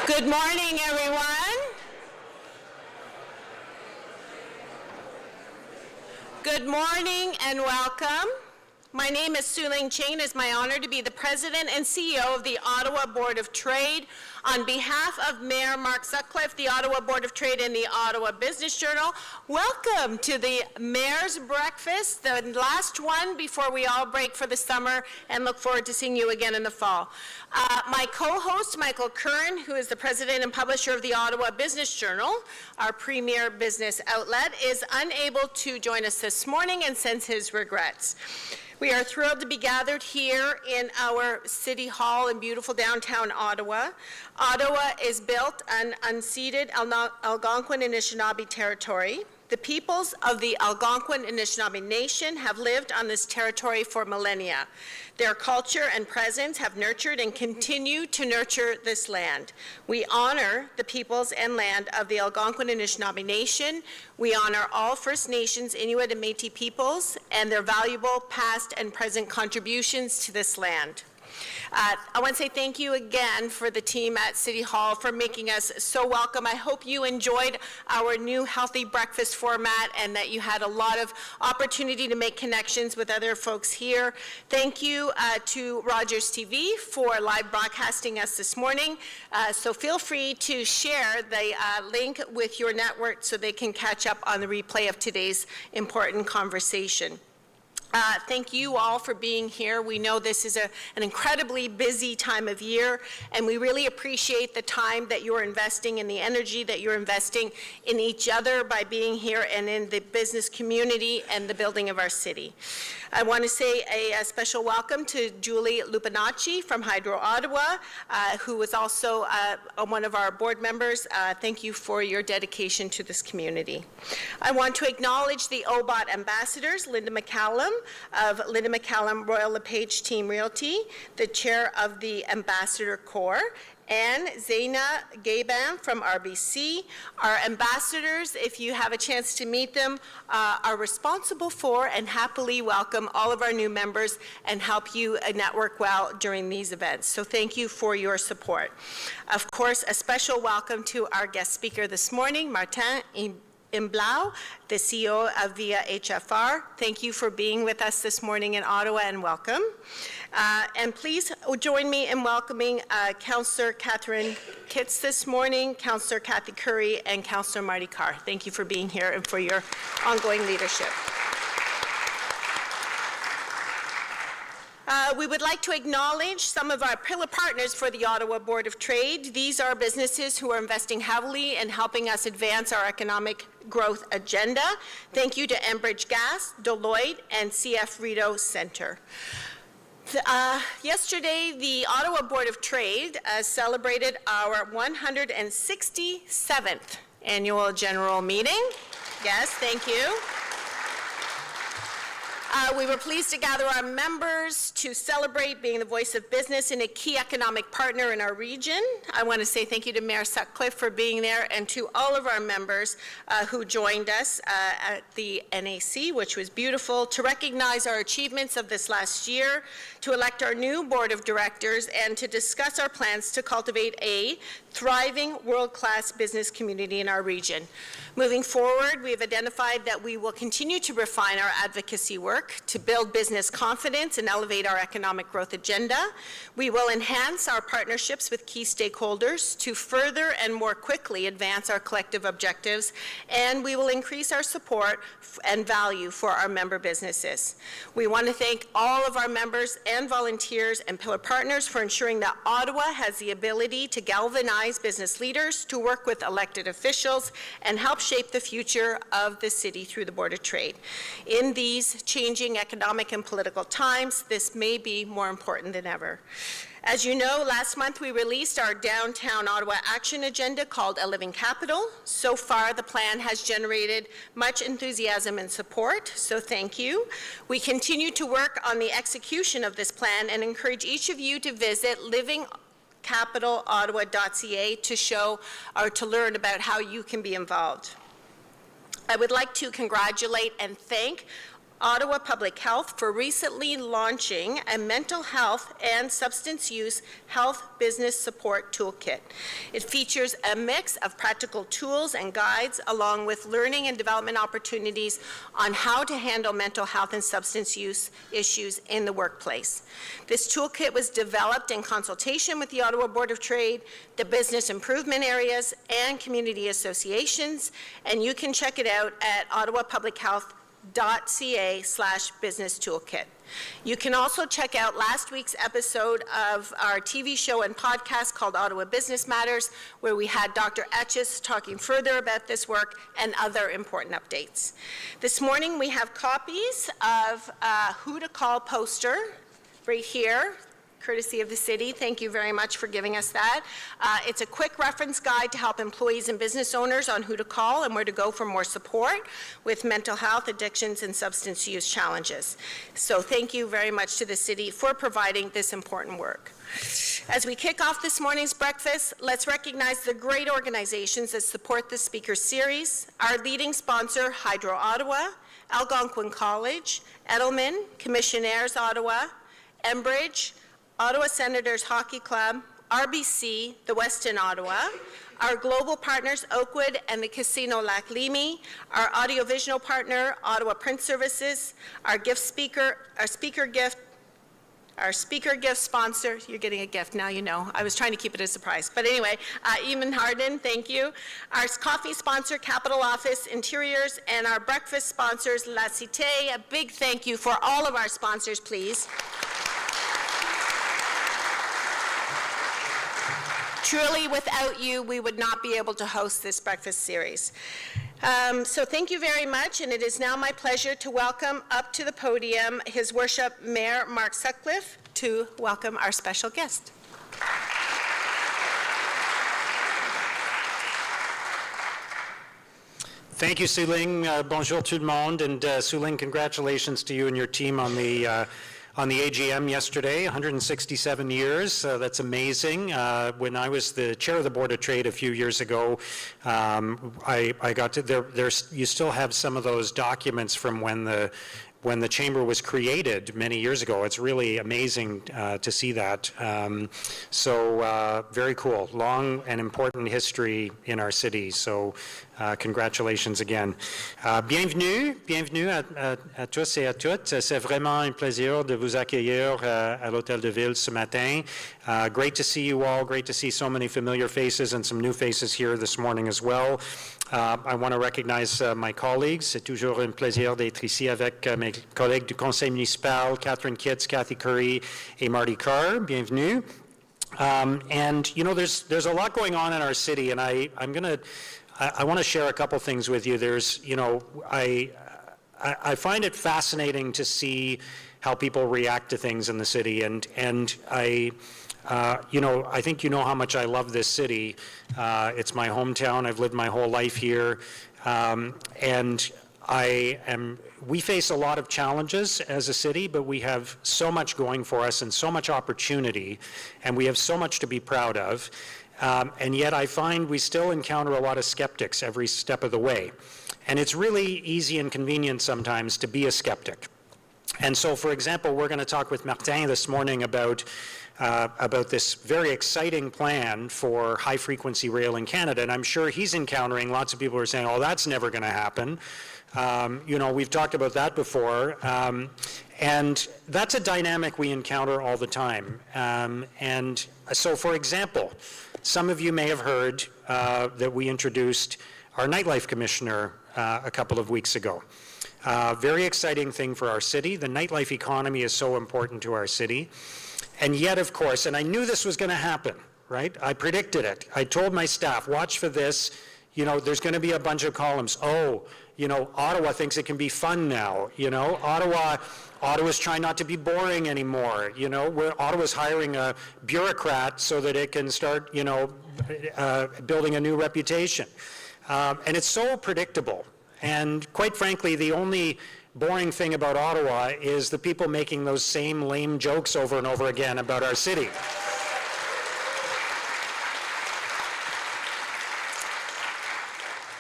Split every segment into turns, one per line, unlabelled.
Good morning, everyone. Good morning and welcome. My name is Su-Ling Ching. It is my honor to be the President and CEO of the Ottawa Board of Trade. On behalf of Mayor Mark Sutcliffe, the Ottawa Board of Trade, and the Ottawa Business Journal, welcome to the Mayor's Breakfast, the last one before we all break for the summer, and look forward to seeing you again in the fall. My co-host, Michael Curran, who is the President and Publisher of the Ottawa Business Journal, our premier business outlet, is unable to join us this morning and sends his regrets. We are thrilled to be gathered here in our City Hall in beautiful downtown Ottawa. Ottawa is built on unceded Algonquin and Anishinaabe territory. The peoples of the Algonquin and Anishinaabe Nation have lived on this territory for millennia. Their culture and presence have nurtured and continue to nurture this land. We honor the peoples and land of the Algonquin and Anishinaabe Nation. We honor all First Nations, Inuit, and Métis peoples and their valuable past and present contributions to this land. I want to say thank you again for the team at City Hall for making us so welcome. I hope you enjoyed our new healthy breakfast format and that you had a lot of opportunity to make connections with other folks here. Thank you to Rogers TV for live broadcasting us this morning. So feel free to share the link with your network so they can catch up on the replay of today's important conversation. Thank you all for being here. We know this is an incredibly busy time of year, and we really appreciate the time that you're investing and the energy that you're investing in each other by being here and in the business community and the building of our city. I want to say a special welcome to Julie Lupinacci from Hydro Ottawa, who is also one of our board members. Thank you for your dedication to this community. I want to acknowledge the OBOT ambassadors, Linda McCallum of Linda McCallum Royal LePage Team Realty, the chair of the Ambassador Corps, and Zaina Gaban from RBC. Our ambassadors, if you have a chance to meet them, are responsible for and happily welcome all of our new members and help you network well during these events. So thank you for your support. Of course, a special welcome to our guest speaker this morning, Martin Imbleau, the CEO of VIA HFR. Thank you for being with us this morning in Ottawa, and welcome. And please join me in welcoming Councillor Catherine Kitts this morning, Councillor Kathy Curry, and Councillor Marty Carr. Thank you for being here and for your ongoing leadership. We would like to acknowledge some of our pillar partners for the Ottawa Board of Trade. These are businesses who are investing heavily in helping us advance our economic growth agenda. Thank you to Enbridge Gas, Deloitte, and CF Rideau Centre. Yesterday, the Ottawa Board of Trade celebrated our 167th annual general meeting. Yes, thank you. We were pleased to gather our members to celebrate being the voice of business and a key economic partner in our region. I want to say thank you to Mayor Sutcliffe for being there and to all of our members who joined us at the NAC, which was beautiful, to recognize our achievements of this last year, to elect our new board of directors, and to discuss our plans to cultivate a thriving world-class business community in our region. Moving forward, we have identified that we will continue to refine our advocacy work to build business confidence and elevate our economic growth agenda. We will enhance our partnerships with key stakeholders to further and more quickly advance our collective objectives, and we will increase our support and value for our member businesses. We want to thank all of our members and volunteers and pillar partners for ensuring that Ottawa has the ability to galvanize business leaders to work with elected officials and help shape the future of the city through the Board of Trade. In these changing economic and political times, this may be more important than ever. As you know, last month we released our Downtown Ottawa Action Agenda called A Living Capital. So far, the plan has generated much enthusiasm and support, so thank you. We continue to work on the execution of this plan and encourage each of you to visit livingcapitalottawa.ca to show or to learn about how you can be involved. I would like to congratulate and thank Ottawa Public Health for recently launching a mental health and substance use health business support toolkit. It features a mix of practical tools and guides along with learning and development opportunities on how to handle mental health and substance use issues in the workplace. This toolkit was developed in consultation with the Ottawa Board of Trade, the business improvement areas, and community associations, and you can check it out at ottawapublichealth.ca/business toolkit. You can also check out last week's episode of our TV show and podcast called Ottawa Business Matters, where we had Dr. Etches talking further about this work and other important updates. This morning we have copies of Who to Call poster right here, courtesy of the city. Thank you very much for giving us that. It's a quick reference guide to help employees and business owners on who to call and where to go for more support with mental health, addictions, and substance use challenges. So thank you very much to the city for providing this important work. As we kick off this morning's breakfast, let's recognize the great organizations that support the speaker series. Our leading sponsor, Hydro Ottawa, Algonquin College, Edelman, Commissionaires Ottawa, Enbridge, Ottawa Senators Hockey Club, RBC, the Westin Ottawa, our global partners Oakwood and the Casino Lac Limi, our audiovisual partner Ottawa Print Services, our speaker gift sponsor, you're getting a gift, now you know. I was trying to keep it a surprise. But anyway, Eamon Harden, thank you. Our coffee sponsor, Capital Office Interiors, and our breakfast sponsors, La Cité. A big thank you for all of our sponsors, please. Truly, without you, we would not be able to host this breakfast series. So thank you very much, and it is now my pleasure to welcome up to the podium His Worship Mayor Mark Sutcliffe to welcome our special guest.
Thank you, Suling. Bonjour tout le monde, and Suling, congratulations to you and your team on the AGM yesterday, 167 years. That's amazing. When I was the chair of the Board of Trade a few years ago, I got to you still have some of those documents from when the chamber was created many years ago. It's really amazing to see that. Very cool. Long and important history in our city. So congratulations again. Bienvenue à tous et à toutes. C'est vraiment un plaisir de vous accueillir à l'Hôtel de Ville ce matin. Great to see you all. Great to see so many familiar faces and some new faces here this morning as well. I want to recognize my colleagues. C'est toujours un plaisir d'être ici avec mes collègues du Conseil municipal, Catherine Kitts, Kathy Curry, et Marty Carr. Bienvenue. And you know, there's a lot going on in our city, and I want to share a couple things with you. There's, you know, I find it fascinating to see how people react to things in the city, and you know, I think you know how much I love this city. It's my hometown. I've lived my whole life here, and we face a lot of challenges as a city, but we have so much going for us and so much opportunity, and we have so much to be proud of. And yet I find we still encounter a lot of skeptics every step of the way. And it's really easy and convenient sometimes to be a skeptic. And so, for example, we're going to talk with Martin this morning about this very exciting plan for high-frequency rail in Canada. And I'm sure he's encountering lots of people who are saying, oh, that's never going to happen. You know, we've talked about that before. And that's a dynamic we encounter all the time. And so, for example, some of you may have heard that we introduced our nightlife commissioner a couple of weeks ago. Very exciting thing for our city. The nightlife economy is so important to our city. And yet, of course, and I knew this was going to happen, right? I predicted it. I told my staff, watch for this. You know, there's going to be a bunch of columns. Oh, you know, Ottawa thinks it can be fun now. You know, Ottawa's trying not to be boring anymore. You know, Ottawa's hiring a bureaucrat so that it can start, you know, building a new reputation. And it's so predictable. And quite frankly, the only boring thing about Ottawa is the people making those same lame jokes over and over again about our city.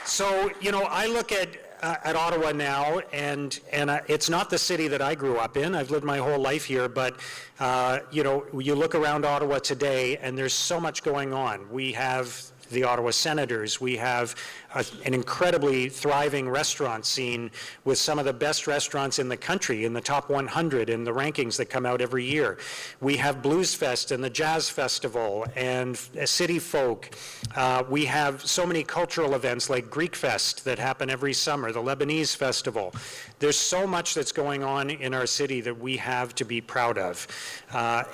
So, you know, I look at at Ottawa now, and it's not the city that I grew up in. I've lived my whole life here, but you know, you look around Ottawa today, and there's so much going on. We have the Ottawa Senators. We have an incredibly thriving restaurant scene with some of the best restaurants in the country, in the top 100 in the rankings that come out every year. We have Blues Fest and the Jazz Festival and City Folk. We have so many cultural events like Greek Fest that happen every summer, the Lebanese Festival. There's so much that's going on in our city that we have to be proud of.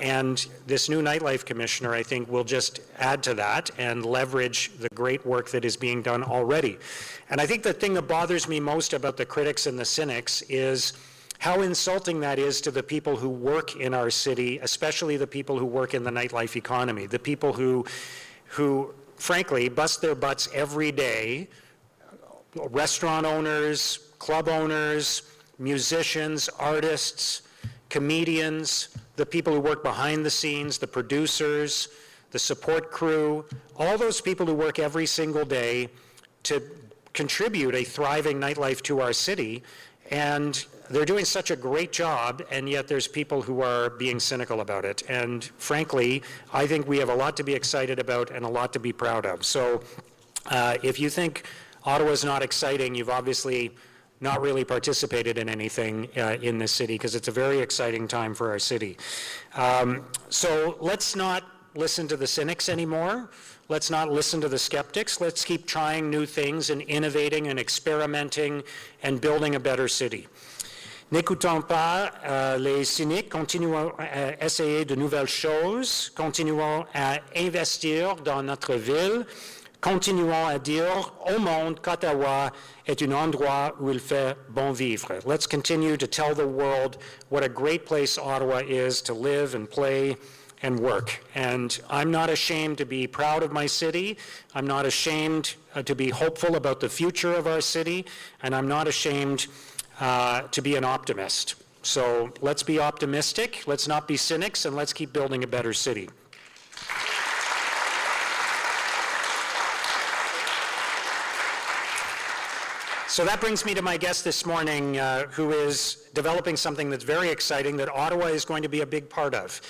And this new nightlife commissioner, I think, will just add to that and leverage the great work that is being done already. And I think the thing that bothers me most about the critics and the cynics is how insulting that is to the people who work in our city, especially the people who work in the nightlife economy, the people who frankly bust their butts every day, restaurant owners, club owners, musicians, artists, comedians, the people who work behind the scenes, the producers, the support crew, all those people who work every single day to contribute a thriving nightlife to our city. And they're doing such a great job, and yet there's people who are being cynical about it. And frankly, I think we have a lot to be excited about and a lot to be proud of. So if you think Ottawa's not exciting, you've obviously not really participated in anything in this city, because it's a very exciting time for our city. So let's not listen to the cynics anymore. Let's not listen to the skeptics. Let's keep trying new things and innovating and experimenting and building a better city. N'écoutons pas les cyniques, continuons à essayer de nouvelles choses, continuons à investir dans notre ville, continuons à dire au monde qu'Ottawa est un endroit où il fait bon vivre. Let's continue to tell the world what a great place Ottawa is to live and play and work. And I'm not ashamed to be proud of my city. I'm not ashamed to be hopeful about the future of our city. And I'm not ashamed to be an optimist. So let's be optimistic, let's not be cynics, and let's keep building a better city. So that brings me to my guest this morning, who is developing something that's very exciting that Ottawa is going to be a big part of.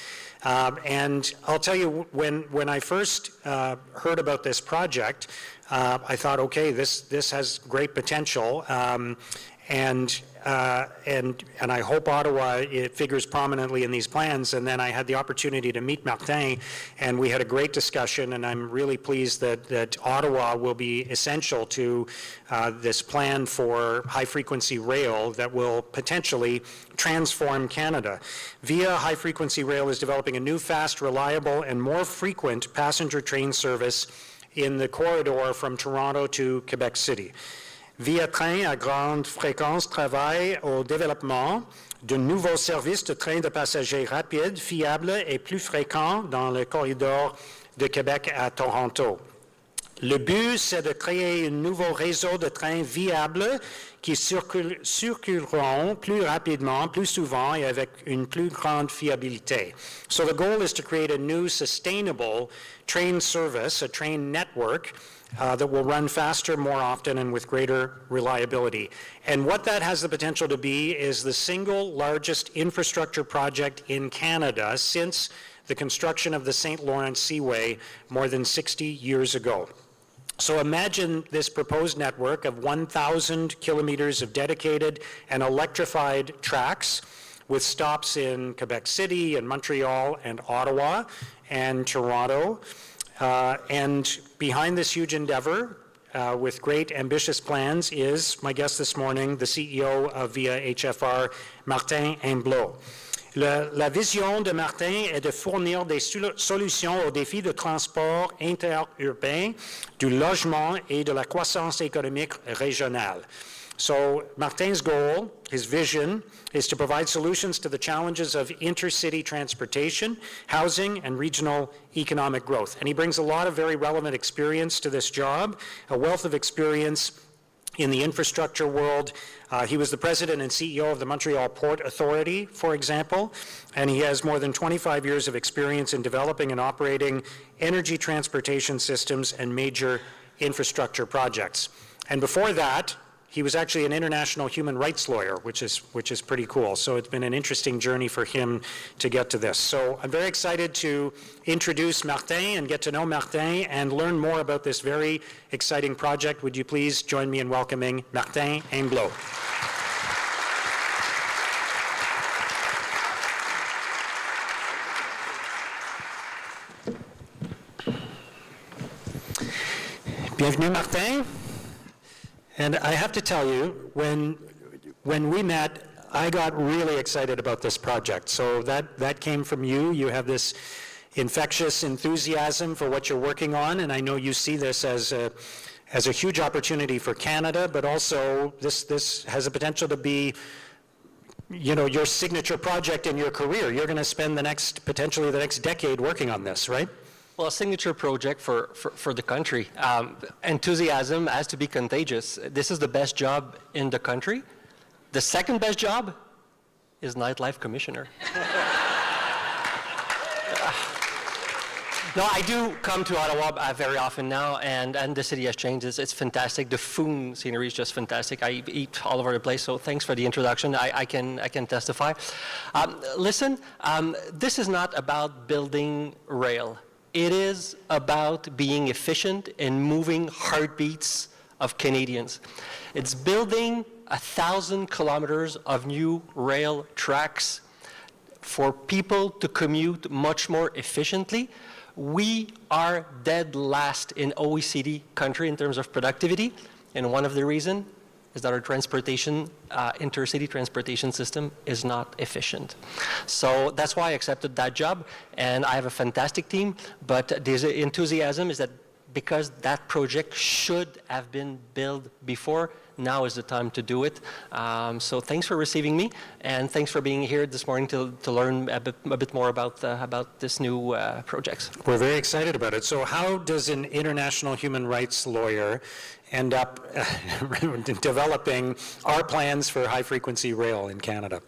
And I'll tell you, when I first heard about this project, I thought, okay, this has great potential, and I hope Ottawa, it figures prominently in these plans. And then I had the opportunity to meet Martin, and we had a great discussion, and I'm really pleased that Ottawa will be essential to this plan for high-frequency rail that will potentially transform Canada. Via High-Frequency Rail is developing a new, fast, reliable, and more frequent passenger train service in the corridor from Toronto to Quebec City. Via Train à grande fréquence travaille au développement de nouveaux services de trains de passagers rapides, fiables et plus fréquents dans le corridor de Québec à Toronto. Le but, c'est de créer un nouveau réseau de trains viables qui circuleront plus rapidement, plus souvent, et avec une plus grande fiabilité. So the goal is to create a new sustainable train service, a train network, that will run faster, more often, and with greater reliability. And what that has the potential to be is the single largest infrastructure project in Canada since the construction of the St. Lawrence Seaway more than 60 years ago. So imagine this proposed network of 1,000 kilometers of dedicated and electrified tracks with stops in Quebec City and Montreal and Ottawa and Toronto. And behind this huge endeavor, with great ambitious plans, is my guest this morning, the CEO of Via HFR, Martin Imbleau. La vision de Martin est de fournir des solutions aux défis de transport interurbain, du logement et de la croissance économique régionale. So Martin's goal, his vision, is to provide solutions to the challenges of intercity transportation, housing, and regional economic growth. And he brings a lot of very relevant experience to this job, a wealth of experience in the infrastructure world. He was the president and CEO of the Montreal Port Authority, for example, and he has more than 25 years of experience in developing and operating energy transportation systems and major infrastructure projects. And before that, he was actually an international human rights lawyer, which is pretty cool. So it's been an interesting journey for him to get to this. So I'm very excited to introduce Martin and get to know Martin and learn more about this very exciting project. Would you please join me in welcoming Martin Imbleau. Bienvenue, Martin. And I have to tell you, when we met, I got really excited about this project. So that came from you. You have this infectious enthusiasm for what you're working on, and I know you see this as a huge opportunity for Canada, but also this has a potential to be, you know, your signature project in your career. You're going to spend potentially the next decade working on this, right?
Well, a signature project for the country. Enthusiasm has to be contagious. This is the best job in the country. The second best job is nightlife commissioner. No, I do come to Ottawa very often now, and the city has changed. It's fantastic. The food scenery is just fantastic. I eat all over the place, so thanks for the introduction. I can testify. Listen, this is not about building rail. It is about being efficient in moving heartbeats of Canadians. It's building 1,000 kilometers of new rail tracks for people to commute much more efficiently. We are dead last in OECD country in terms of productivity, and one of the reasons is that our transportation, intercity transportation system is not efficient. So that's why I accepted that job, and I have a fantastic team, but the enthusiasm is that because that project should have been built before, now is the time to do it. So thanks for receiving me, and thanks for being here this morning to learn a bit more about this new project.
We're very excited about it. So how does an international human rights lawyer end up developing our plans for high-frequency rail in Canada?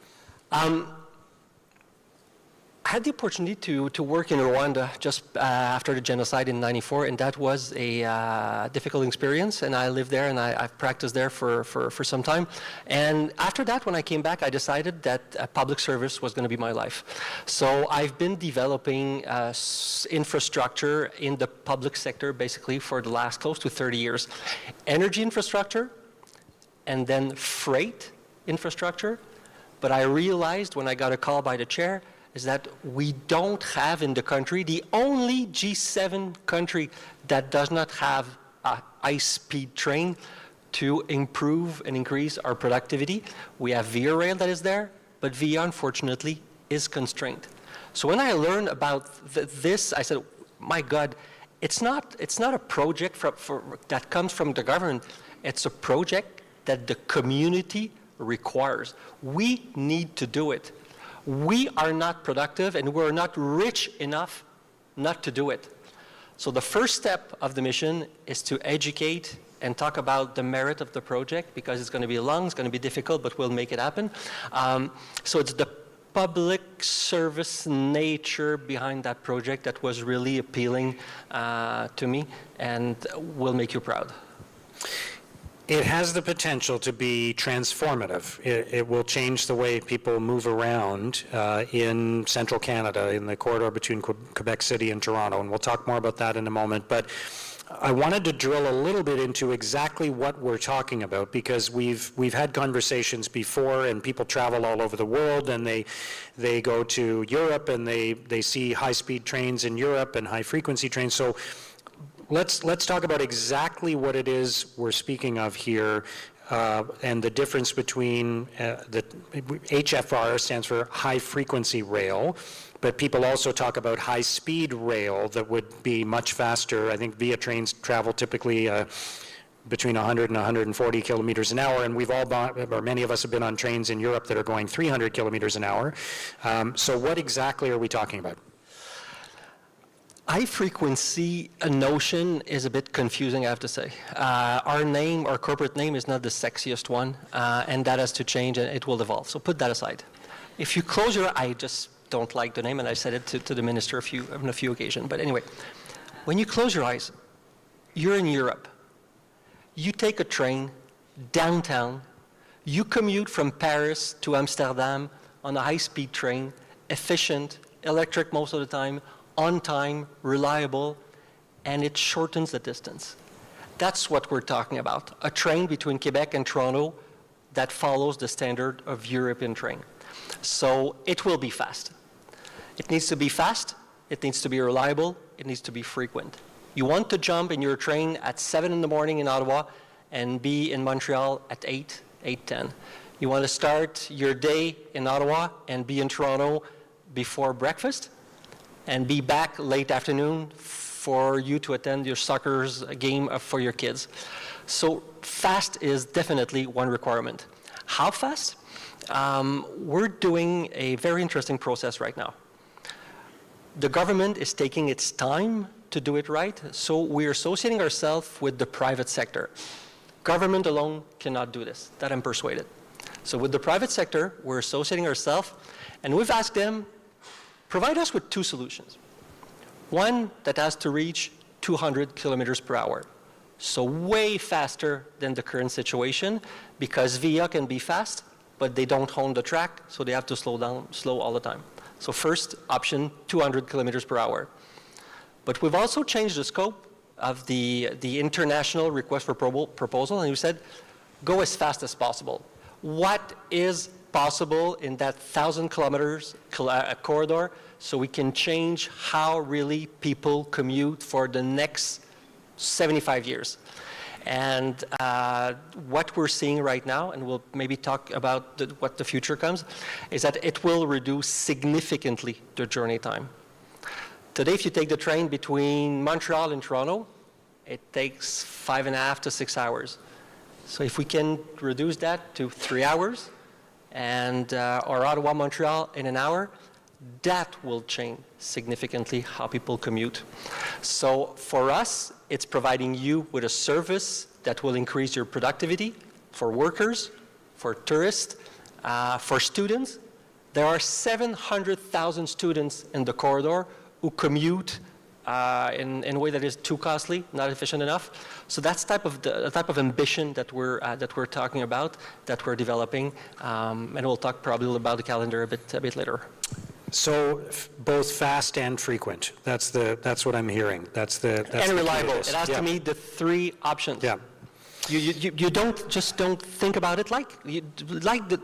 I had the opportunity to work in Rwanda just after the genocide in '94, and that was a difficult experience, and I lived there and I've practiced there for some time. And after that, when I came back, I decided that public service was going to be my life. So I've been developing infrastructure in the public sector basically for the last close to 30 years. Energy infrastructure and then freight infrastructure. But I realized when I got a call by the chair is that we don't have in the country, the only G7 country that does not have a high-speed train to improve and increase our productivity. We have Via Rail that is there, but Via, unfortunately, is constrained. So when I learned about this, I said, my God, it's not a project that comes from the government. It's a project that the community requires. We need to do it. We are not productive and we're not rich enough not to do it. So the first step of the mission is to educate and talk about the merit of the project, because it's going to be long, it's going to be difficult, but we'll make it happen. So it's the public service nature behind that project that was really appealing to me, and will make you proud.
It has the potential to be transformative. It will change the way people move around in central Canada, in the corridor between Quebec City and Toronto, and we'll talk more about that in a moment. But I wanted to drill a little bit into exactly what we're talking about, because we've had conversations before, and people travel all over the world, and they go to Europe, and they see high-speed trains in Europe and high-frequency trains. So let's talk about exactly what it is we're speaking of here, and the difference between the HFR stands for high-frequency rail, but people also talk about high-speed rail that would be much faster. I think Via trains travel typically between 100 and 140 kilometers an hour, and we've all or many of us have been on trains in Europe that are going 300 kilometers an hour. So what exactly are we talking about?
High frequency notion is a bit confusing, I have to say. Our name, our corporate name, is not the sexiest one, and that has to change, and it will evolve. So put that aside. If you close your eye, I just don't like the name, and I said it to the minister on a few occasions. But anyway, when you close your eyes, you're in Europe. You take a train downtown. You commute from Paris to Amsterdam on a high-speed train, efficient, electric most of the time, on time, reliable, and it shortens the distance. That's what we're talking about, a train between Quebec and Toronto that follows the standard of European train. So it will be fast. It needs to be fast, it needs to be reliable, it needs to be frequent. You want to jump in your train at 7 in the morning in Ottawa and be in Montreal at 8:10. You want to start your day in Ottawa and be in Toronto before breakfast and be back late afternoon for you to attend your soccer game for your kids. So fast is definitely one requirement. How fast? We're doing a very interesting process right now. The government is taking its time to do it right, so we're associating ourselves with the private sector. Government alone cannot do this, that I'm persuaded. So with the private sector, we're associating ourselves, and we've asked them, provide us with two solutions. One that has to reach 200 kilometers per hour. So way faster than the current situation, because VIA can be fast, but they don't own the track, so they have to slow all the time. So first option, 200 kilometers per hour. But we've also changed the scope of the international request for proposal, and we said, go as fast as possible. What is possible in that 1,000 kilometers corridor so we can change how really people commute for the next 75 years. And what we're seeing right now, and we'll maybe talk about what the future comes, is that it will reduce significantly the journey time. Today, if you take the train between Montreal and Toronto, it takes 5.5 to 6 hours. So if we can reduce that to 3 hours, and or Ottawa, Montreal in an hour, that will change significantly how people commute. So for us, it's providing you with a service that will increase your productivity for workers, for tourists, for students. There are 700,000 students in the corridor who commute in a way that is too costly, not efficient enough. So that's the type of ambition that we're talking about, that we're developing, and we'll talk probably about the calendar a bit later.
So both fast and frequent. That's what I'm hearing. That's
and reliable. It has to meet the three options.
Yeah.
You don't think about it like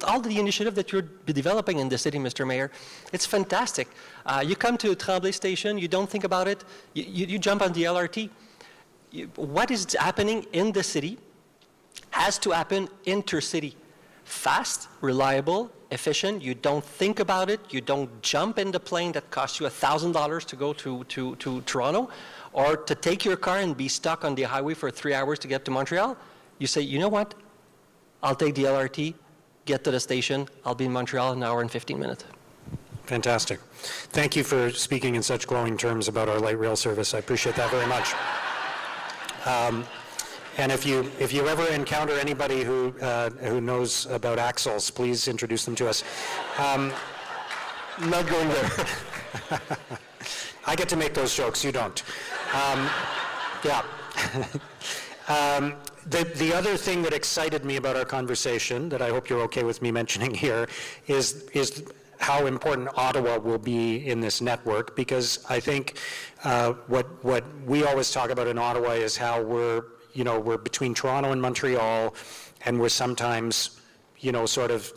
all the initiative that you're developing in the city, Mr. Mayor. It's fantastic. You come to Tremblay Station, you don't think about it. You jump on the LRT. What is happening in the city has to happen intercity. Fast, reliable, efficient. You don't think about it. You don't jump in the plane that costs you $1,000 to go to Toronto, or to take your car and be stuck on the highway for 3 hours to get to Montreal. You say, you know what? I'll take the LRT, get to the station. I'll be in Montreal in an hour and 15 minutes.
Fantastic. Thank you for speaking in such glowing terms about our light rail service. I appreciate that very much. And if you ever encounter anybody who knows about axles, please introduce them to us.
Not going there.
I get to make those jokes, you don't. Yeah. The other thing that excited me about our conversation, that I hope you're okay with me mentioning here, is how important Ottawa will be in this network, because I think what we always talk about in Ottawa is how we're between Toronto and Montreal, and we're sometimes, sort of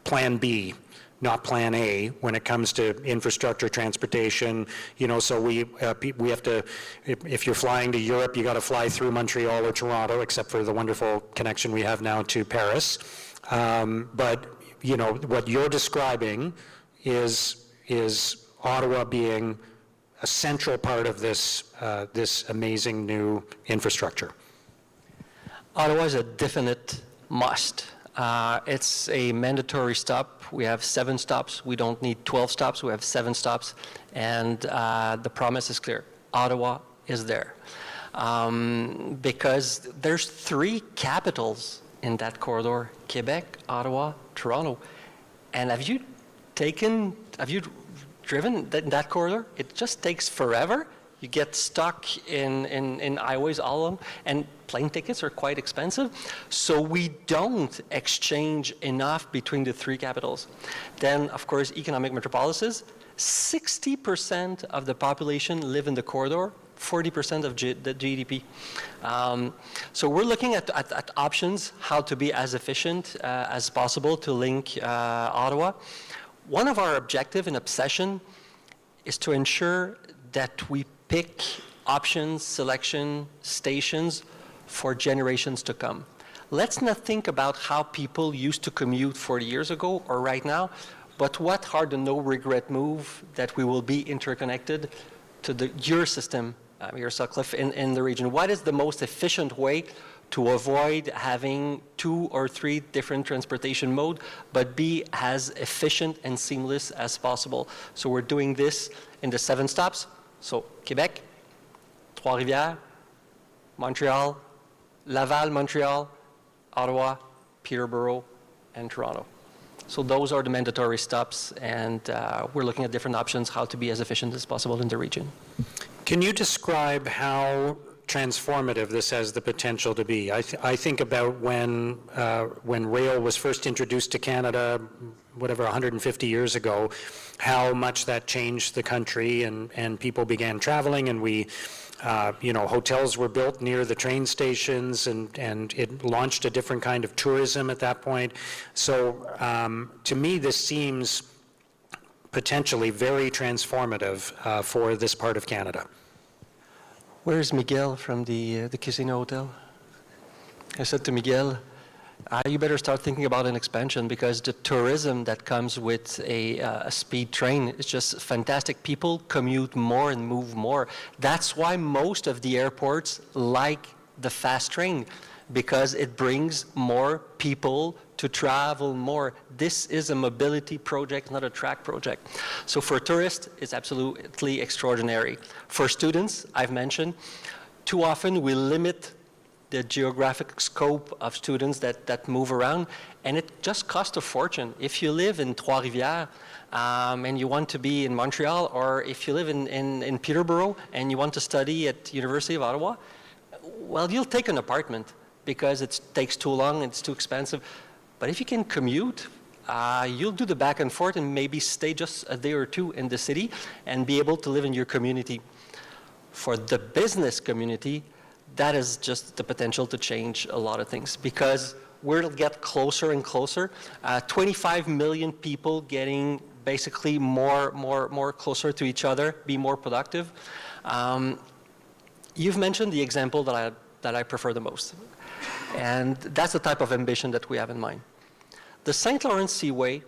plan B, not plan A, when it comes to infrastructure, transportation. So we have to, if you're flying to Europe, you got to fly through Montreal or Toronto, except for the wonderful connection we have now to Paris. But what you're describing is Ottawa being a central part of this amazing new infrastructure.
Ottawa is a definite must. It's a mandatory stop. We have 7 stops. We don't need 12 stops. We have 7 stops. And the promise is clear. Ottawa is there. Because there's 3 capitals in that corridor: Quebec, Ottawa, Toronto. And have you driven that corridor? It just takes forever. You get stuck in highways, all of them, and plane tickets are quite expensive. So we don't exchange enough between the three capitals. Then, of course, economic metropolises. 60% of the population live in the corridor, 40% of the GDP. So we're looking at options, how to be as efficient as possible to link Ottawa. One of our objective and obsession is to ensure that we pick options, selection, stations for generations to come. Let's not think about how people used to commute 40 years ago or right now, but what are the no-regret move that we will be interconnected to your system, your Sutcliffe, in the region. What is the most efficient way to avoid having 2 or 3 different transportation modes, but be as efficient and seamless as possible? So we're doing this in the 7 stops. So Quebec, Trois-Rivières, Montreal, Laval, Montreal, Ottawa, Peterborough, and Toronto. So those are the mandatory stops, and we're looking at different options, how to be as efficient as possible in the region.
Can you describe how transformative this has the potential to be? I think about when rail was first introduced to Canada, whatever, 150 years ago, how much that changed the country, and people began traveling, and we, hotels were built near the train stations, and it launched a different kind of tourism at that point. So to me, this seems potentially very transformative for this part of Canada.
Where's Miguel from the Casino Hotel? I said to Miguel, you better start thinking about an expansion, because the tourism that comes with a speed train is just fantastic. People commute more and move more. That's why most of the airports like the fast train, because it brings more people to travel more. This is a mobility project, not a track project. So for tourists, it's absolutely extraordinary. For students, I've mentioned, too often we limit the geographic scope of students that move around, and it just costs a fortune. If you live in Trois-Rivières and you want to be in Montreal, or if you live in Peterborough and you want to study at University of Ottawa, well, you'll take an apartment because it takes too long, it's too expensive. But if you can commute, you'll do the back and forth and maybe stay just a day or two in the city and be able to live in your community. For the business community, that is just the potential to change a lot of things, because we'll get closer and closer. 25 million people getting basically more closer to each other, be more productive. You've mentioned the example that I prefer the most, and that's the type of ambition that we have in mind. The St. Lawrence Seaway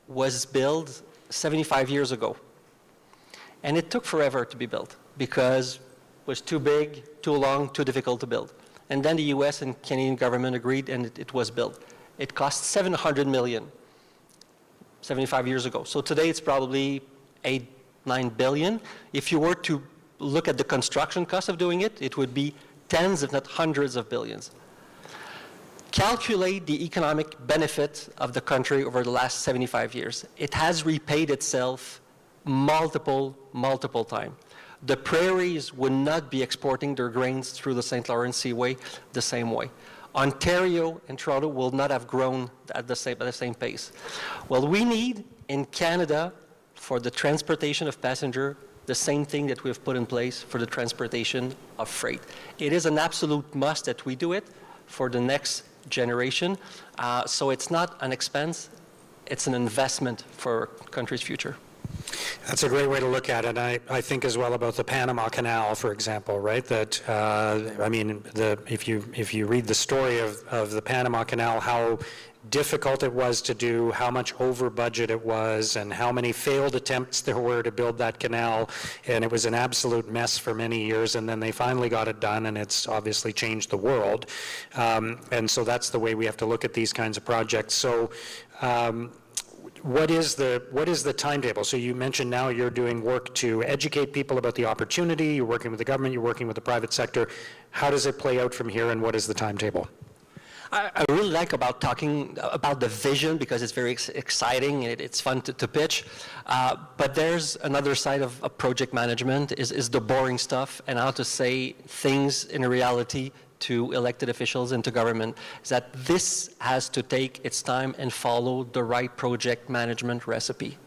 was built 75 years ago, and it took forever to be built because it was too big, too long, too difficult to build. And then the US and Canadian government agreed, and it was built. It cost $700 million 75 years ago. So today it's probably $8-9 billion. If you were to look at the construction cost of doing it, it would be tens, if not hundreds of billions. Calculate the economic benefit of the country over the last 75 years. It has repaid itself multiple times. The prairies would not be exporting their grains through the St. Lawrence Seaway the same way. Ontario and Toronto will not have grown at the same pace. Well, we need in Canada, for the transportation of passenger, the same thing that we've put in place for the transportation of freight. It is an absolute must that we do it for the next generation. So it's not an expense, it's an investment for our country's future.
That's a great way to look at it. I think as well about the Panama Canal, for example, right? That, if you read the story of the Panama Canal, how difficult it was to do, how much over budget it was, and how many failed attempts there were to build that canal, and it was an absolute mess for many years, and then they finally got it done, and it's obviously changed the world. And so that's the way we have to look at these kinds of projects. So what is the timetable? So you mentioned now you're doing work to educate people about the opportunity, you're working with the government, you're working with the private sector. How does it play out from here, and what is the timetable?
I really like about talking about the vision because it's very exciting and it's fun to pitch. But there's another side of project management is the boring stuff and how to say things in reality to elected officials and to government, is that this has to take its time and follow the right project management recipe.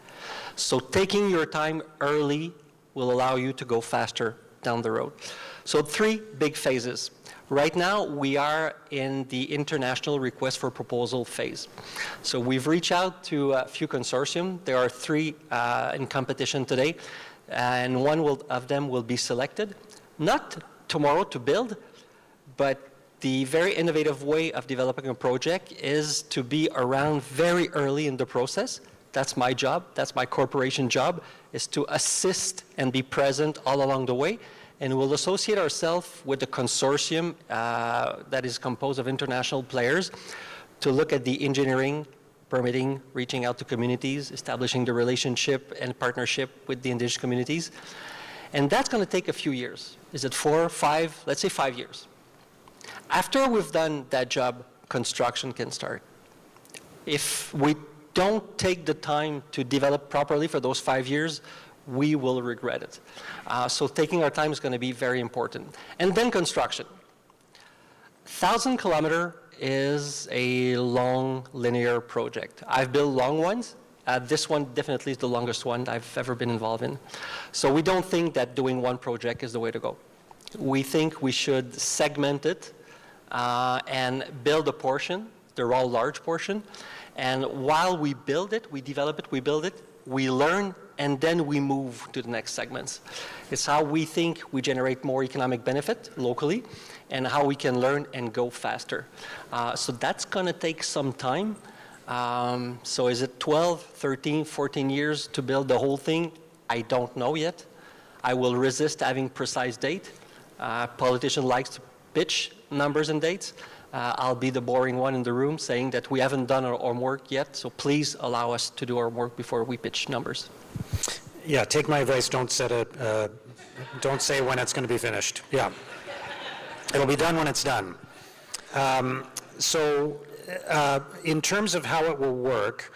So taking your time early will allow you to go faster down the road. So 3 big phases. Right now, we are in the international request for proposal phase. So we've reached out to a few consortium. There are 3 in competition today, and one of them will be selected, not tomorrow to build, but the very innovative way of developing a project is to be around very early in the process. That's my job, that's my corporation job, is to assist and be present all along the way. And we'll associate ourselves with the consortium that is composed of international players to look at the engineering, permitting, reaching out to communities, establishing the relationship and partnership with the indigenous communities. And that's going to take a few years. Is it 4, 5? Let's say 5 years. After we've done that job, construction can start. If we don't take the time to develop properly for those 5 years, we will regret it. So taking our time is going to be very important. And then construction. 1,000 kilometers is a long linear project. I've built long ones. This one definitely is the longest one I've ever been involved in. So we don't think that doing one project is the way to go. We think we should segment it and build a portion. They're all large portion. And while we build it, we develop it, we build it, we learn, and then we move to the next segments. It's how we think we generate more economic benefit locally and how we can learn and go faster. So that's going to take some time. So is it 12, 13, 14 years to build the whole thing? I don't know yet. I will resist having precise date. Politician likes to pitch numbers and dates. I'll be the boring one in the room saying that we haven't done our homework yet, so please allow us to do our work before we pitch numbers.
Yeah, take my advice, don't say when it's going to be finished. Yeah. It'll be done when it's done. In terms of how it will work,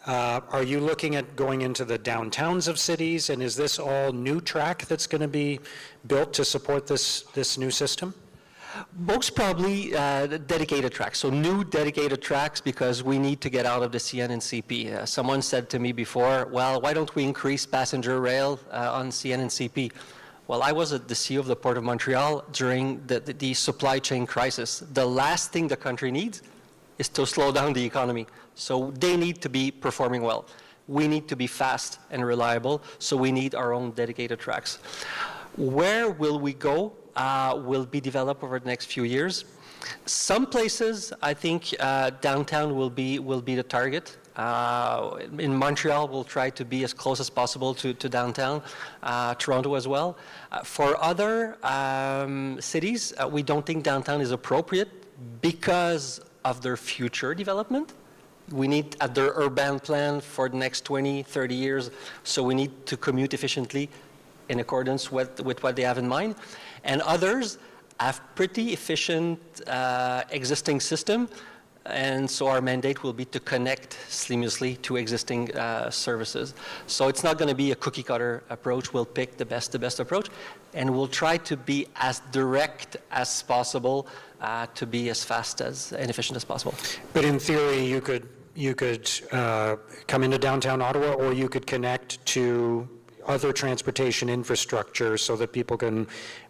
are you looking at going into the downtowns of cities, and is this all new track that's going to be built to support this new system?
Most probably dedicated tracks, so new dedicated tracks because we need to get out of the CN and CP. Someone said to me before, well, why don't we increase passenger rail on CN and CP? Well, I was at the CEO of the Port of Montreal during the supply chain crisis. The last thing the country needs is to slow down the economy. So they need to be performing well. We need to be fast and reliable, so we need our own dedicated tracks. Where will we go? Will be developed over the next few years. Some places, I think, downtown will be the target. In Montreal, we'll try to be as close as possible to downtown. Toronto as well. For other cities, we don't think downtown is appropriate because of their future development. We need at their urban plan for the next 20, 30 years, so we need to commute efficiently in accordance with what they have in mind. And others have pretty efficient existing system, and so our mandate will be to connect seamlessly to existing services. So it's not going to be a cookie cutter approach. We'll pick the best approach, and we'll try to be as direct as possible to be as fast and efficient as possible.
But in theory, you could come into downtown Ottawa, or you could connect to other transportation infrastructure so that people can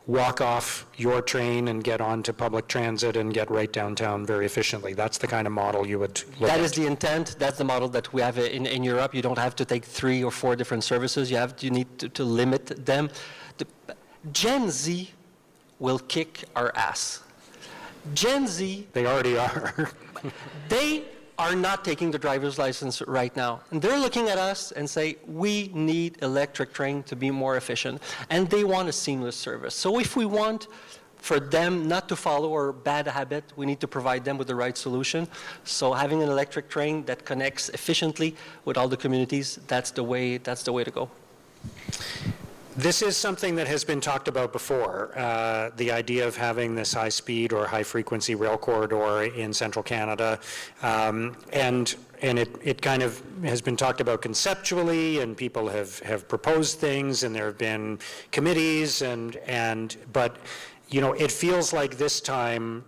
walk off your train and get onto public transit and get right downtown very efficiently. That's the kind of model you would look at.
That is the intent. That's the model that we have in Europe. You don't have to take 3 or 4 different services. You need to limit them. Gen Z will kick our ass. Gen Z...
They already are.
They are not taking the driver's license right now. And they're looking at us and say, we need electric train to be more efficient. And they want a seamless service. So if we want for them not to follow our bad habit, we need to provide them with the right solution. So having an electric train that connects efficiently with all the communities, that's the way to go.
This is something that has been talked about before, the idea of having this high-speed or high-frequency rail corridor in central Canada. And it kind of has been talked about conceptually, and people have proposed things, and there have been committees, but, you know, it feels like this time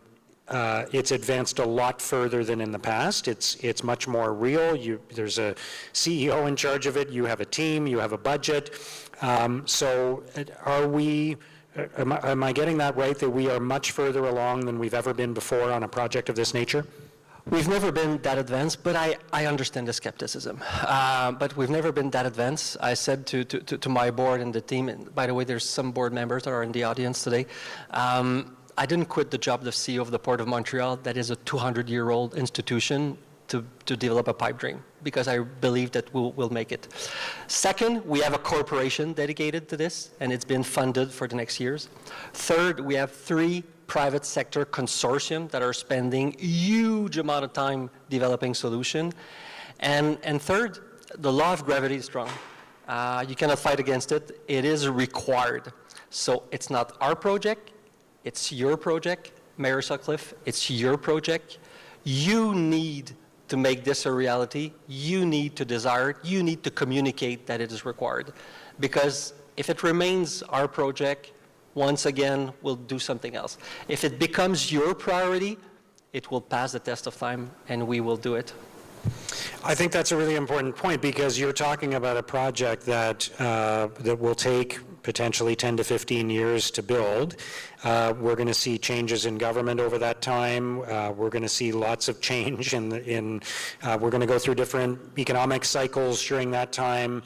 it's advanced a lot further than in the past. It's much more real. There's a CEO in charge of it. You have a team. You have a budget. So am I getting that right, that we are much further along than we've ever been before on a project of this nature?
We've never been that advanced, but I understand the skepticism. But we've never been that advanced. I said to my board and the team, and by the way, there's some board members that are in the audience today, I didn't quit the job of CEO of the Port of Montreal, that is a 200-year-old institution, to develop a pipe dream, because I believe that we'll make it. Second, we have a corporation dedicated to this, and it's been funded for the next years. Third, we have 3 private sector consortium that are spending huge amount of time developing solution. And third, the law of gravity is strong. You cannot fight against it. It is required. So it's not our project, it's your project. Mayor Sutcliffe, it's your project. You need to make this a reality. You need to desire it. You need to communicate that it is required. Because if it remains our project, once again, we'll do something else. If it becomes your priority, it will pass the test of time, and we will do it.
I think that's a really important point, because you're talking about a project that will take potentially 10 to 15 years to build. We're going to see changes in government over that time. We're going to see lots of change we're going to go through different economic cycles during that time.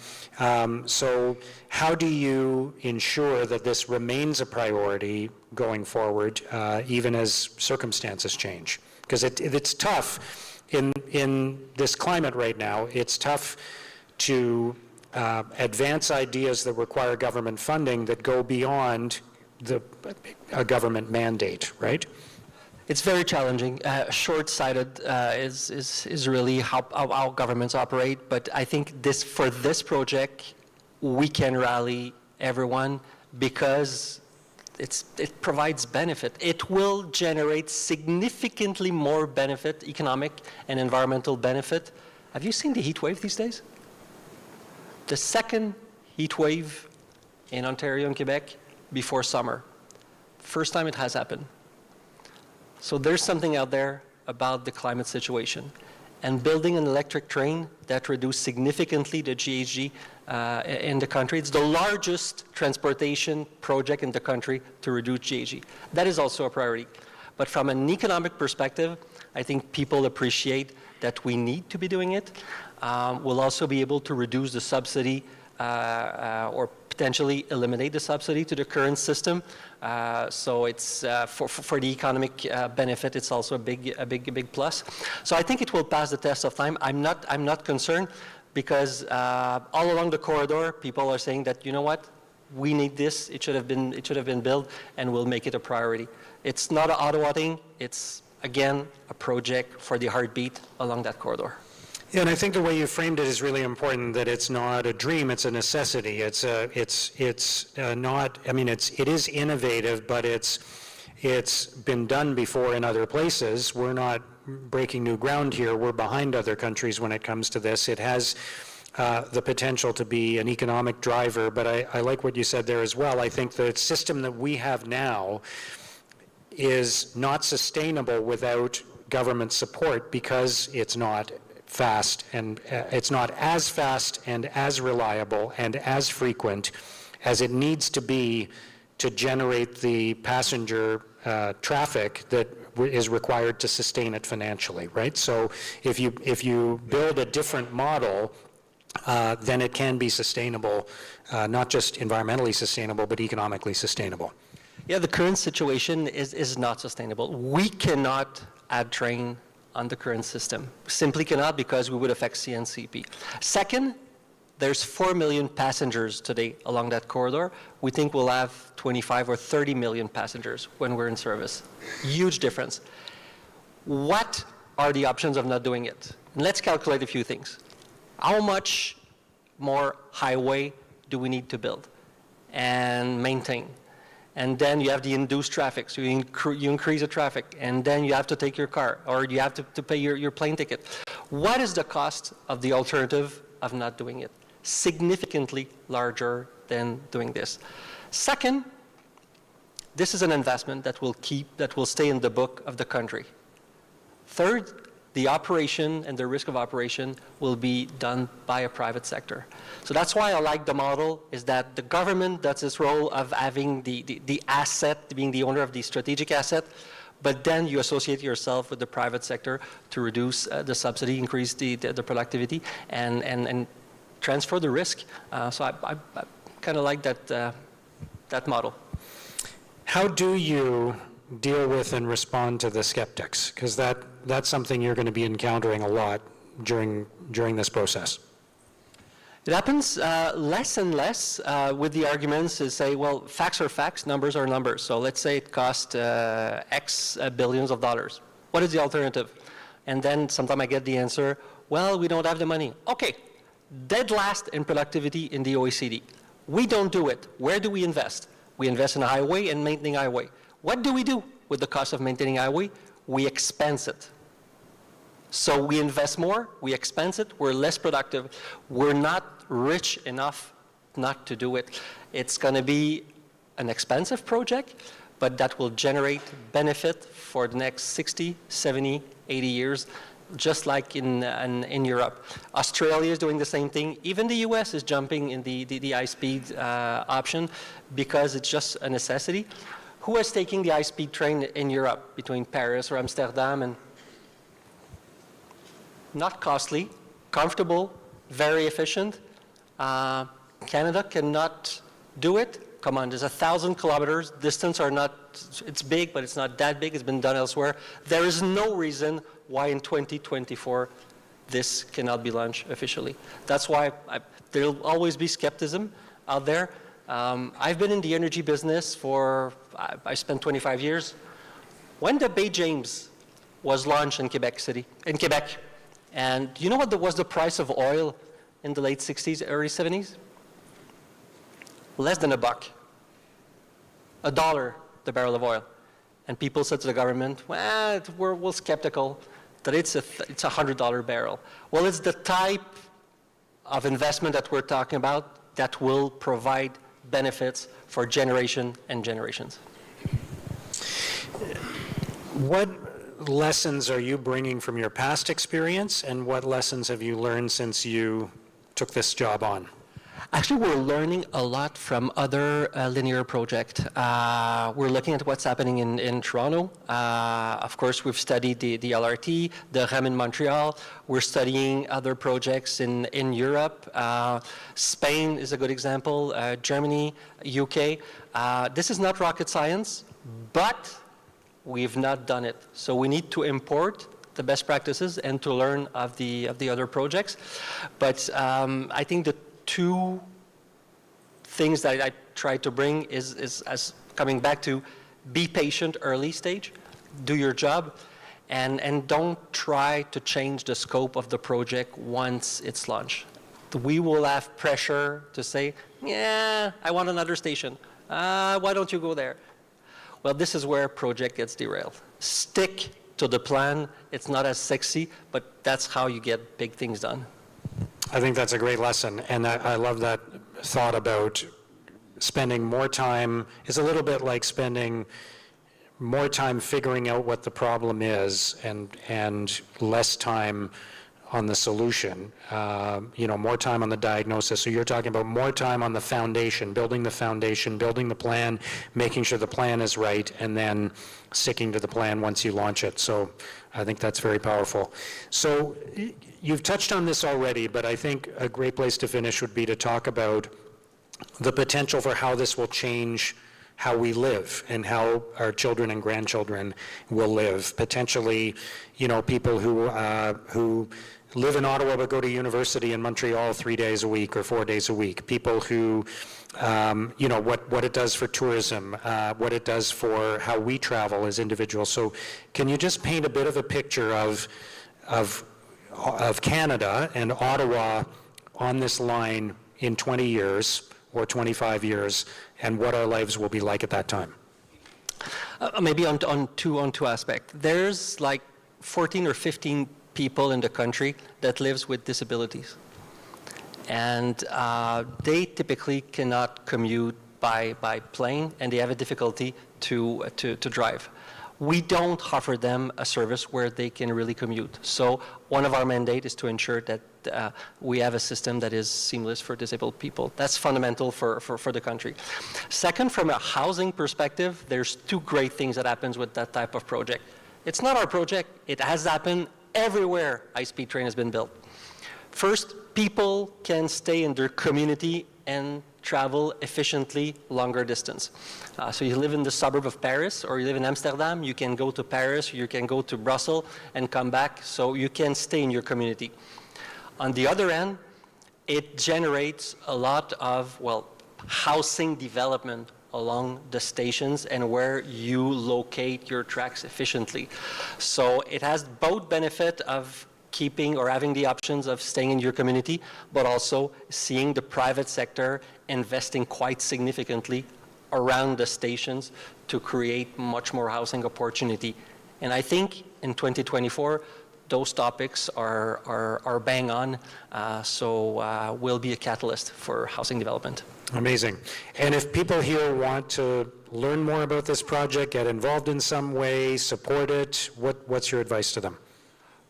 So how do you ensure that this remains a priority going forward, even as circumstances change? Because it's tough. In this climate right now, it's tough to advance ideas that require government funding that go beyond a government mandate, right?
It's very challenging. Short-sighted is really how governments operate. But I think for this project, we can rally everyone because it provides benefit. It will generate significantly more benefit, economic and environmental benefit. Have you seen the heat wave these days? The second heat wave in Ontario and Quebec before summer. First time it has happened. So there's something out there about the climate situation. And building an electric train that reduced significantly the GHG in the country. It's the largest transportation project in the country to reduce GHG. That is also a priority. But from an economic perspective, I think people appreciate that we need to be doing it. We'll also be able to reduce the subsidy or potentially eliminate the subsidy to the current system. So it's for the economic benefit, it's also a big plus. So I think it will pass the test of time. I'm not concerned because all along the corridor, people are saying that, you know what, we need this. It should have been built, and we'll make it a priority. It's not an Ottawa thing. It's again a project for the heartbeat along that corridor.
Yeah, and I think the way you framed it is really important, that it's not a dream, it's a necessity. It is innovative, but it's been done before in other places. We're not breaking new ground here. We're behind other countries when it comes to this. It has the potential to be an economic driver, but I like what you said there as well. I think the system that we have now is not sustainable without government support, because it's not fast, and it's not as fast and as reliable and as frequent as it needs to be to generate the passenger traffic that is required to sustain it financially, right? So if you build a different model, then it can be sustainable, not just environmentally sustainable, but economically sustainable.
Yeah, the current situation is not sustainable. We cannot add train on the current system. Simply cannot, because we would affect CNCP. Second, there's 4 million passengers today along that corridor. We think we'll have 25 or 30 million passengers when we're in service. Huge difference. What are the options of not doing it? And let's calculate a few things. How much more highway do we need to build? and maintain. And then you have the induced traffic, so you increase the traffic, and then you have to take your car, or you have to pay your plane ticket. What is the cost of the alternative of not doing it? Significantly larger than doing this. Second, this is an investment that will stay in the book of the country. Third, the operation and the risk of operation will be done by a private sector. So that's why I like the model, is that the government does its role of having the asset, being the owner of the strategic asset, but then you associate yourself with the private sector to reduce the subsidy, increase the productivity, and transfer the risk. So I kind of like that model.
How do you deal with and respond to the skeptics? Because that's something you're going to be encountering a lot during this process.
It happens less and less with the arguments to say, well, facts are facts, numbers are numbers. So let's say it cost X billions of dollars. What is the alternative? And then sometimes I get the answer, well, we don't have the money. Okay, dead last in productivity in the OECD. We don't do it. Where do we invest? We invest in a highway and maintaining highway. What do we do with the cost of maintaining highway? We expense it. So we invest more, we expense it, we're less productive. We're not rich enough not to do it. It's going to be an expensive project, but that will generate benefit for the next 60, 70, 80 years, just like in Europe. Australia is doing the same thing. Even the US is jumping in the high-speed option because it's just a necessity. Who is taking the high-speed train in Europe between Paris or Amsterdam? And not costly, comfortable, very efficient. Canada cannot do it. Come on, there's 1,000 kilometers. Distance are not, it's big, but it's not that big. It's been done elsewhere. There is no reason why in 2024 this cannot be launched officially. That's why there'll always be skepticism out there. I've been in the energy business I spent 25 years. When the Bay James was launched in Quebec, and you know what was the price of oil in the late 60s, early 70s? Less than $1. $1 the barrel of oil. And people said to the government, well, we're skeptical that it's a $100 barrel. Well, it's the type of investment that we're talking about that will provide benefits for generation and generations.
What lessons are you bringing from your past experience, and what lessons have you learned since you took this job on?
Actually, we're learning a lot from other linear projects. We're looking at what's happening in Toronto. Of course, we've studied the LRT, the REM in Montreal. We're studying other projects in Europe. Spain is a good example, Germany, UK. This is not rocket science, but we've not done it. So we need to import the best practices and to learn of the other projects. But I think the two things that I try to bring is as coming back to be patient early stage, do your job, and don't try to change the scope of the project once it's launched. We will have pressure to say, yeah, I want another station. Why don't you go there? Well, this is where a project gets derailed. Stick to the plan. It's not as sexy, but that's how you get big things done.
I think that's a great lesson, and I love that thought about spending more time. It's a little bit like spending more time figuring out what the problem is and less time on the solution, more time on the diagnosis. So you're talking about more time on the foundation, building the plan, making sure the plan is right, and then sticking to the plan once you launch it. So I think that's very powerful. So you've touched on this already, but I think a great place to finish would be to talk about the potential for how this will change how we live and how our children and grandchildren will live. Potentially, people who live in Ottawa but go to university in Montreal 3 days a week or 4 days a week. People who, what it does for tourism, what it does for how we travel as individuals. So can you just paint a bit of a picture of Canada and Ottawa on this line in 20 years or 25 years, and what our lives will be like at that time?
Maybe on two aspects. There's like 14 or 15 people in the country that lives with disabilities. And they typically cannot commute by plane, and they have a difficulty to drive. We don't offer them a service where they can really commute. So one of our mandate is to ensure that we have a system that is seamless for disabled people. That's fundamental for the country. Second, from a housing perspective, there's two great things that happens with that type of project. It's not our project. It has happened everywhere high-speed train has been built. First, people can stay in their community and travel efficiently longer distance. So you live in the suburb of Paris, or you live in Amsterdam, you can go to Paris, you can go to Brussels and come back, so you can stay in your community. On the other end, it generates a lot of, housing development along the stations and where you locate your tracks efficiently. So it has both benefit of keeping or having the options of staying in your community, but also seeing the private sector investing quite significantly around the stations to create much more housing opportunity. And I think in 2024, those topics are bang on, so will be a catalyst for housing development.
Amazing. And if people here want to learn more about this project, get involved in some way, support it, what's your advice to them?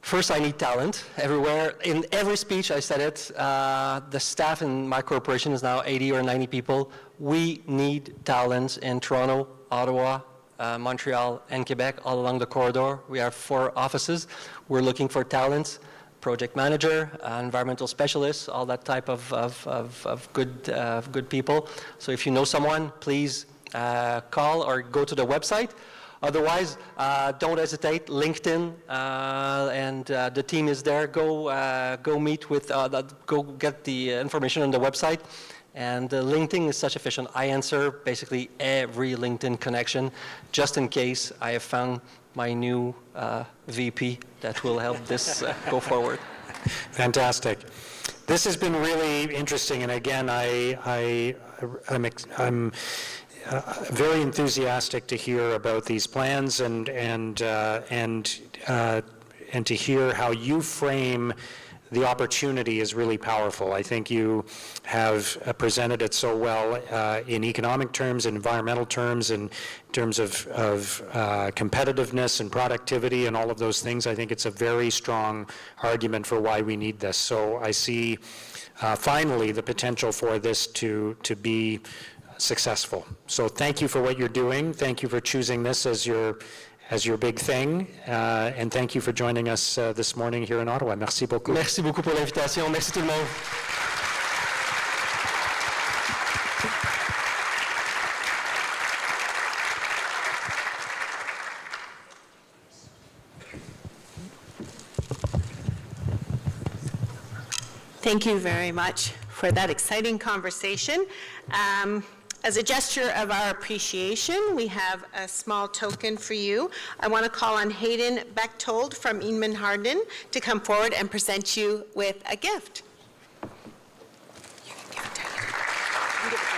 First, I need talent everywhere. In every speech, I said it. The staff in my corporation is now 80 or 90 people. We need talent in Toronto, Ottawa, Montreal, and Quebec, all along the corridor. We have 4 offices. We're looking for talent, project manager, environmental specialists, all that type of good people. So if you know someone, please call or go to the website. Otherwise, don't hesitate. LinkedIn, and the team is there. Go meet with, go get the information on the website. And LinkedIn is such efficient. I answer basically every LinkedIn connection, just in case I have found my new VP that will help this go forward.
Fantastic. This has been really interesting, and again, I'm very enthusiastic to hear about these plans and to hear how you frame the opportunity is really powerful. I think you have presented it so well in economic terms, in environmental terms, in terms of competitiveness and productivity and all of those things. I think it's a very strong argument for why we need this. So I see finally the potential for this to be successful. So thank you for what you're doing. Thank you for choosing this as your big thing, and thank you for joining us this morning here in Ottawa. Merci beaucoup.
Merci beaucoup pour l'invitation. Merci tout le monde.
Thank you very much for that exciting conversation. As a gesture of our appreciation, we have a small token for you. I want to call on Hayden Bechtold from Inman Harden to come forward and present you with a gift. You can give it to Hayden. You can give it to Hayden.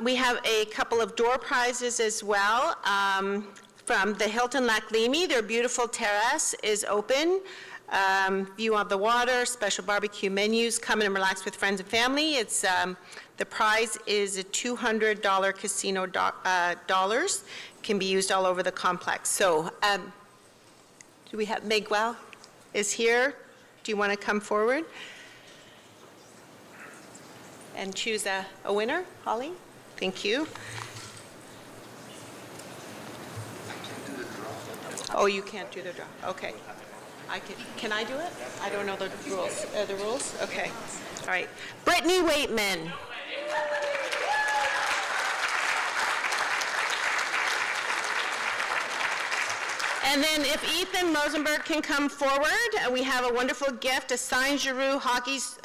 We have a couple of door prizes as well from the Hilton Lac Leamy. Their beautiful terrace is open. View of the water, special barbecue menus, come in and relax with friends and family. It's the prize is a $200 casino dollars. Can be used all over the complex. So do we have Miguel is here? Do you want to come forward and choose a winner? Holly? Thank you. Oh, you can't do the draw. Okay. Can I do it? I don't know the rules. The rules? Okay. All right. Brittany Waitman. And then if Ethan Mosenberg can come forward, we have a wonderful gift, a signed Giroux Hockey's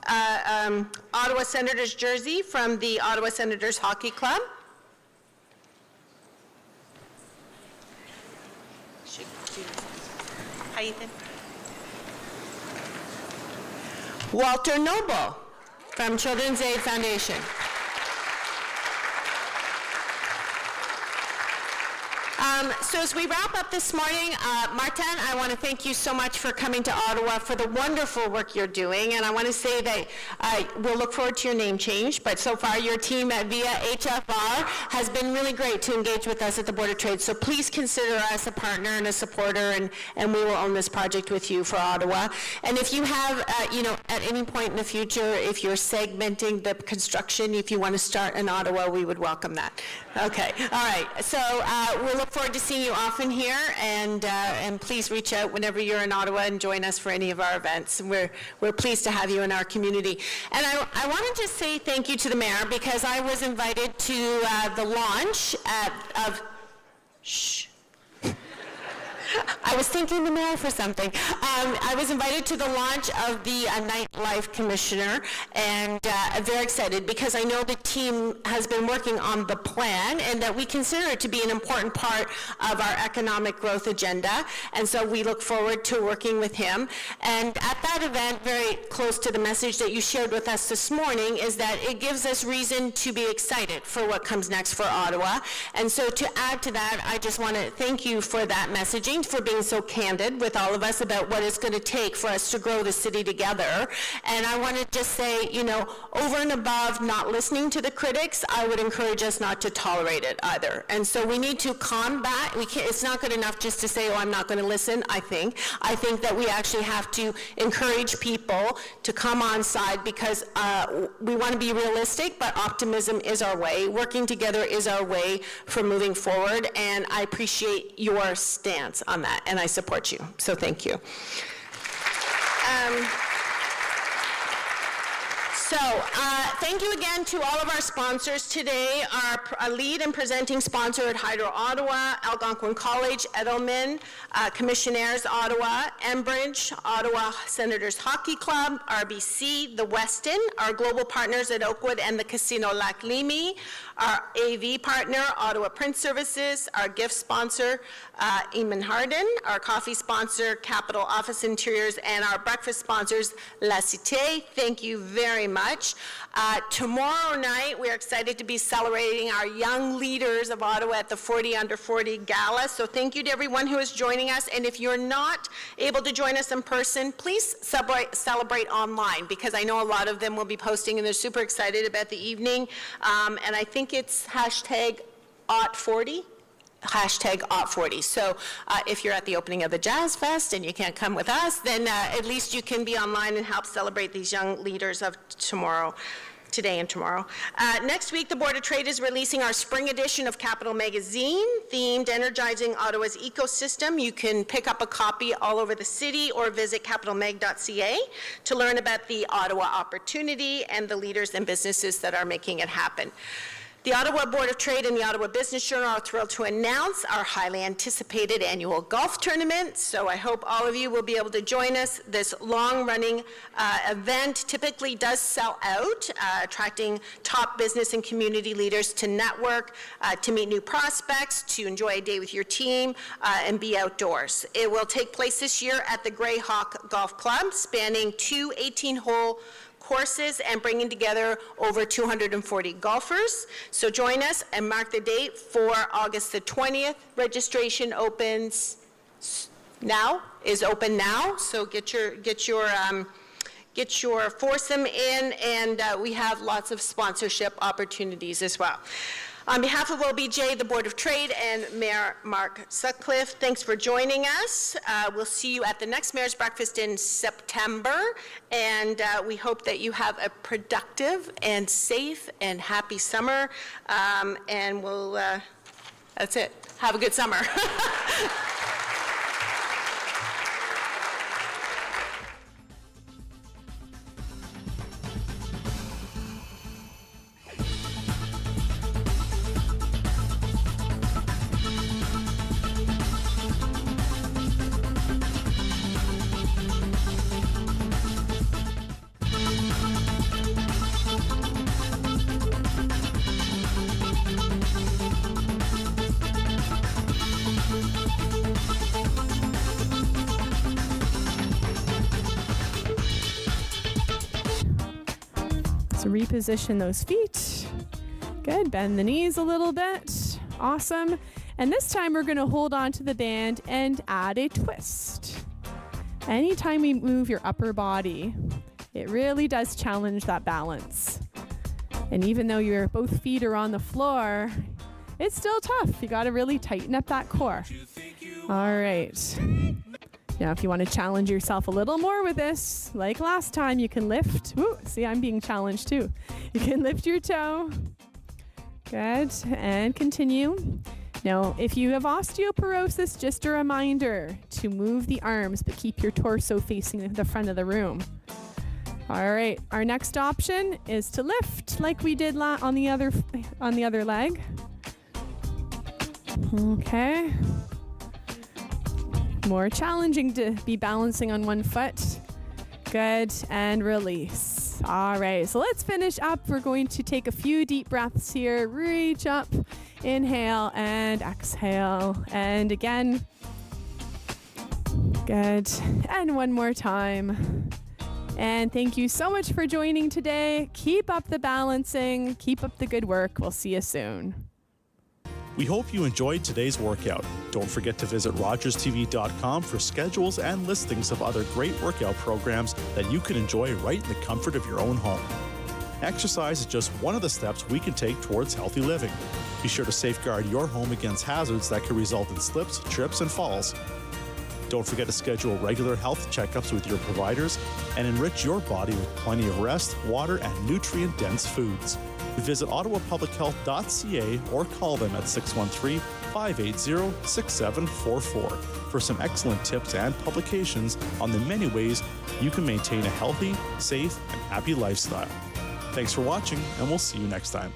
Ottawa Senators jersey from the Ottawa Senators Hockey Club. Hi, Ethan. Walter Noble from Children's Aid Foundation. So as we wrap up this morning, Martin, I want to thank you so much for coming to Ottawa, for the wonderful work you're doing, and I want to say that we'll look forward to your name change, but so far your team at via HFR has been really great to engage with us at the Board of Trade, so please consider us a partner and a supporter, and we will own this project with you for Ottawa. And if you have, at any point in the future, if you're segmenting the construction, if you want to start in Ottawa, we would welcome that. Okay, all right, so we'll look forward to seeing you often here, and please reach out whenever you're in Ottawa and join us for any of our events. We're pleased to have you in our community. And I want to just say thank you to the mayor, because I was invited to the launch of I was thanking the mayor for something. I was invited to the launch of the Nightlife Commissioner, and I'm very excited because I know the team has been working on the plan and that we consider it to be an important part of our economic growth agenda, and so we look forward to working with him. And at that event, very close to the message that you shared with us this morning, is that it gives us reason to be excited for what comes next for Ottawa. And so to add to that, I just want to thank you for that messaging, for being so candid with all of us about what it's going to take for us to grow the city together. And I want to just say, over and above not listening to the critics, I would encourage us not to tolerate it either. And so we need to combat, it's not good enough just to say, oh, I'm not going to listen, I think that we actually have to encourage people to come on side, because we want to be realistic, but optimism is our way. Working together is our way for moving forward, and I appreciate your stance on that, and I support you, so thank you. Thank you again to all of our sponsors today. Our lead and presenting sponsor at Hydro Ottawa, Algonquin College, Edelman, Commissionaires Ottawa, Enbridge, Ottawa Senators Hockey Club, RBC, the Westin, our global partners at Oakwood and the Casino Lac Limi, our AV partner, Ottawa Print Services, our gift sponsor, Eamon Harden, our coffee sponsor, Capital Office Interiors, and our breakfast sponsors, La Cité. Thank you very much. Tomorrow night, we're excited to be celebrating our young leaders of Ottawa at the 40 Under 40 Gala. So thank you to everyone who is joining us. And if you're not able to join us in person, please celebrate online, because I know a lot of them will be posting and they're super excited about the evening. And I think it's hashtag #OT40. Hashtag #OT40. So if you're at the opening of the Jazz Fest and you can't come with us, then at least you can be online and help celebrate these young leaders of today and tomorrow. Next week, the Board of Trade is releasing our spring edition of Capital Magazine, themed Energizing Ottawa's Ecosystem. You can pick up a copy all over the city or visit capitalmag.ca to learn about the Ottawa opportunity and the leaders and businesses that are making it happen. The Ottawa Board of Trade and the Ottawa Business Journal are thrilled to announce our highly anticipated annual golf tournament. So I hope all of you will be able to join us. This long-running event typically does sell out, attracting top business and community leaders to network, to meet new prospects, to enjoy a day with your team, and be outdoors. It will take place this year at the Greyhawk Golf Club, spanning two 18-hole courses and bringing together over 240 golfers. So join us and mark the date for August the 20th. Registration opens now, is open now. So get your foursome in, and we have lots of sponsorship opportunities as well. On behalf of OBJ, the Board of Trade, and Mayor Mark Sutcliffe, thanks for joining us. We'll see you at the next Mayor's Breakfast in September, and we hope that you have a productive and safe and happy summer, and that's it. Have a good summer.
reposition those feet. Good. Bend the knees a little bit. Awesome. And this time we're going to hold on to the band and add a twist. Anytime we move your upper body, it really does challenge that balance. And even though your both feet are on the floor, it's still tough. You got to really tighten up that core. All right. Now, if you want to challenge yourself a little more with this, like last time, you can lift. Ooh, see, I'm being challenged too. You can lift your toe. Good. And continue. Now, if you have osteoporosis, just a reminder to move the arms, but keep your torso facing the front of the room. All right. Our next option is to lift like we did on the other leg. Okay. More challenging to be balancing on one foot. Good, and release. All right, so let's finish up. We're going to take a few deep breaths here. Reach up, inhale, and exhale. And again. Good, and one more time. And thank you so much for joining today. Keep up the balancing. Keep up the good work. We'll see you soon.
We hope you enjoyed today's workout. Don't forget to visit rogerstv.com for schedules and listings of other great workout programs that you can enjoy right in the comfort of your own home. Exercise is just one of the steps we can take towards healthy living. Be sure to safeguard your home against hazards that could result in slips, trips, and falls. Don't forget to schedule regular health checkups with your providers and enrich your body with plenty of rest, water, and nutrient-dense foods. Visit ottawapublichealth.ca or call them at 613-580-6744 for some excellent tips and publications on the many ways you can maintain a healthy, safe, and happy lifestyle. Thanks for watching, and we'll see you next time.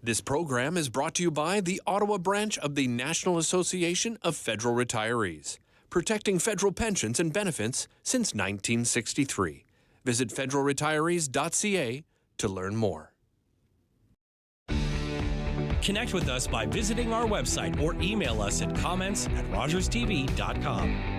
This program is brought to you by the Ottawa branch of the National Association of Federal Retirees, protecting federal pensions and benefits since 1963. Visit federalretirees.ca to learn more.
Connect with us by visiting our website or email us at comments@rogerstv.com.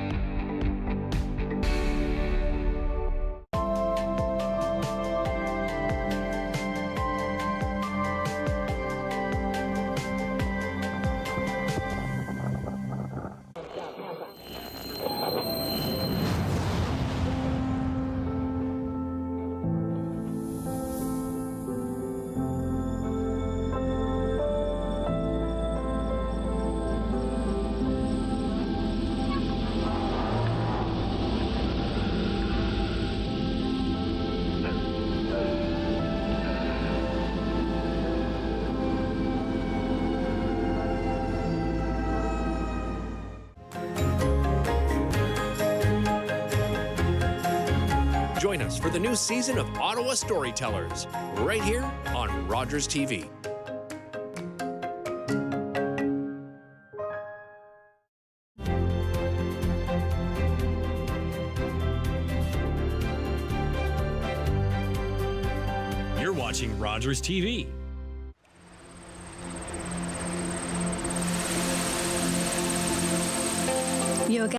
Join us for the new season of Ottawa Storytellers, right here on Rogers TV.
You're watching Rogers TV.
Yoga